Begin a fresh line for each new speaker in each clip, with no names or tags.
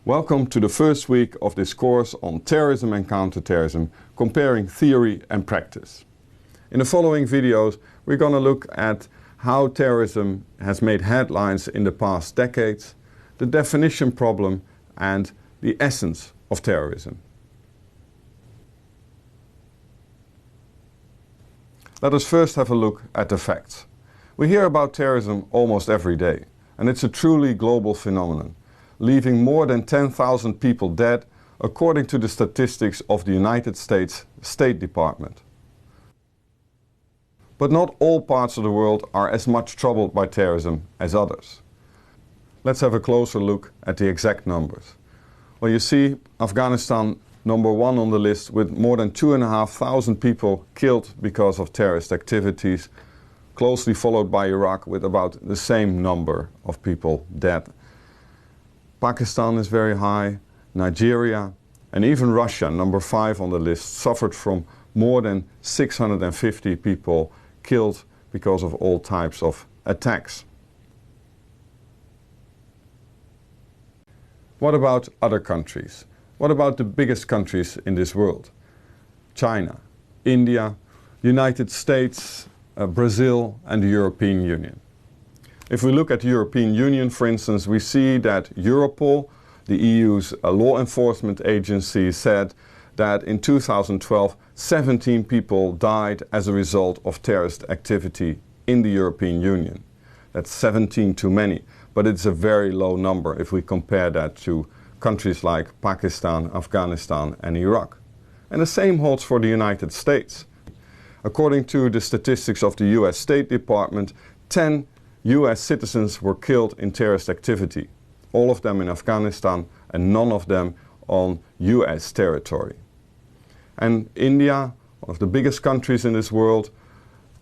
Welcome to the first week of this course on terrorism and counterterrorism, comparing theory and practice. In the following videos, we're going to look at how terrorism has made headlines in the past decades, the definition problem, and the essence of terrorism. Let us first have a look at the facts. We hear about terrorism almost every day, and it's a truly global phenomenon, leaving more than 10,000 people dead, according to the statistics of the United States State Department. But not all parts of the world are as much troubled by terrorism as others. Let's have a closer look at the exact numbers. Well, you see Afghanistan number one on the list with more than 2,500 people killed because of terrorist activities, closely followed by Iraq with about the same number of people dead. Pakistan is very high, Nigeria, and even Russia, number 5 on the list, suffered from more than 650 people killed because of all types of attacks. What about other countries? What about the biggest countries in this world? China, India, United States, Brazil, and the European Union. If we look at the European Union, for instance, we see that Europol, the EU's law enforcement agency, said that in 2012, 17 people died as a result of terrorist activity in the European Union. That's 17 too many, but it's a very low number if we compare that to countries like Pakistan, Afghanistan, and Iraq. And the same holds for the United States. According to the statistics of the US State Department, 10 US citizens were killed in terrorist activity, all of them in Afghanistan and none of them on US territory. And India, one of the biggest countries in this world,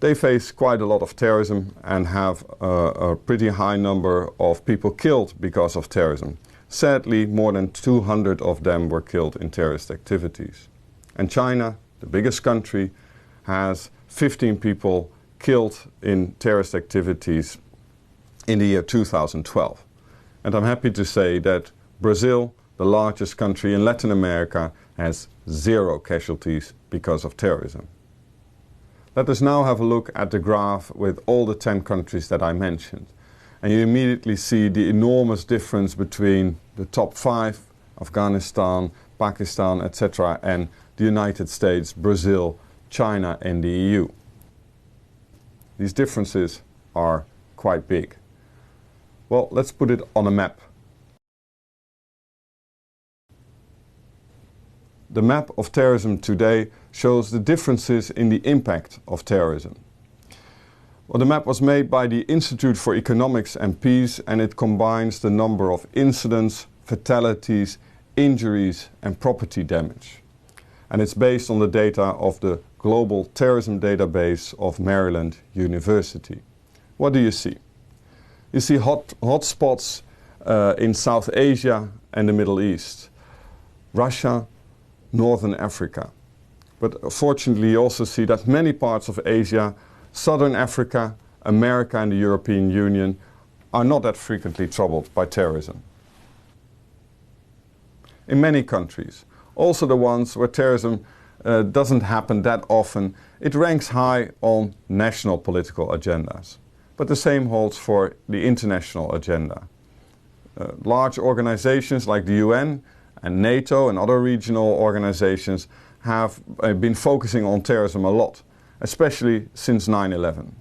they face quite a lot of terrorism and have a pretty high number of people killed because of terrorism. Sadly, more than 200 of them were killed in terrorist activities. And China, the biggest country, has 15 people killed in terrorist activities in the year 2012. And I'm happy to say that Brazil, the largest country in Latin America, has 0 casualties because of terrorism. Let us now have a look at the graph with all the 10 countries that I mentioned. And you immediately see the enormous difference between the top 5, Afghanistan, Pakistan, etc., and the United States, Brazil, China, and the EU. These differences are quite big. Well, let's put it on a map. The map of terrorism today shows the differences in the impact of terrorism. Well, the map was made by the Institute for Economics and Peace, and it combines the number of incidents, fatalities, injuries, and property damage. And it's based on the data of the Global Terrorism Database of Maryland University. What do you see? You see hot spots in South Asia and the Middle East, Russia, Northern Africa. But fortunately you also see that many parts of Asia, Southern Africa, America, and the European Union are not that frequently troubled by terrorism. In many countries, also the ones where terrorism doesn't happen that often, it ranks high on national political agendas. But the same holds for the international agenda. Large organizations like the UN and NATO and other regional organizations have been focusing on terrorism a lot, especially since 9/11.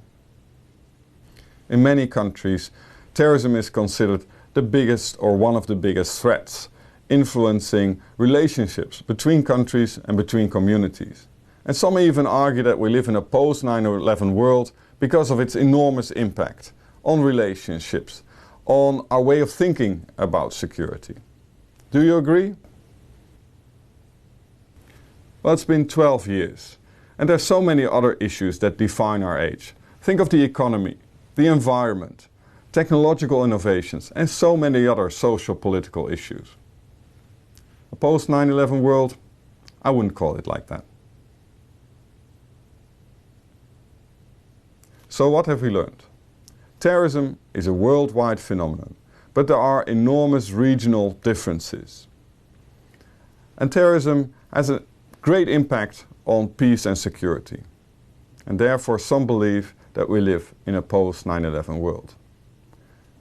In many countries, terrorism is considered the biggest or one of the biggest threats, influencing relationships between countries and between communities. And some even argue that we live in a post-9/11 world because of its enormous impact on relationships, on our way of thinking about security. Do you agree? Well, it's been 12 years, and there's so many other issues that define our age. Think of the economy, the environment, technological innovations, and so many other social political issues. A post-9/11 world? I wouldn't call it like that. So what have we learned? Terrorism is a worldwide phenomenon, but there are enormous regional differences. And terrorism has a great impact on peace and security. And therefore some believe that we live in a post-9/11 world.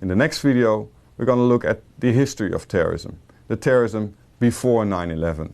In the next video, we're going to look at the history of terrorism, the terrorism before 9/11.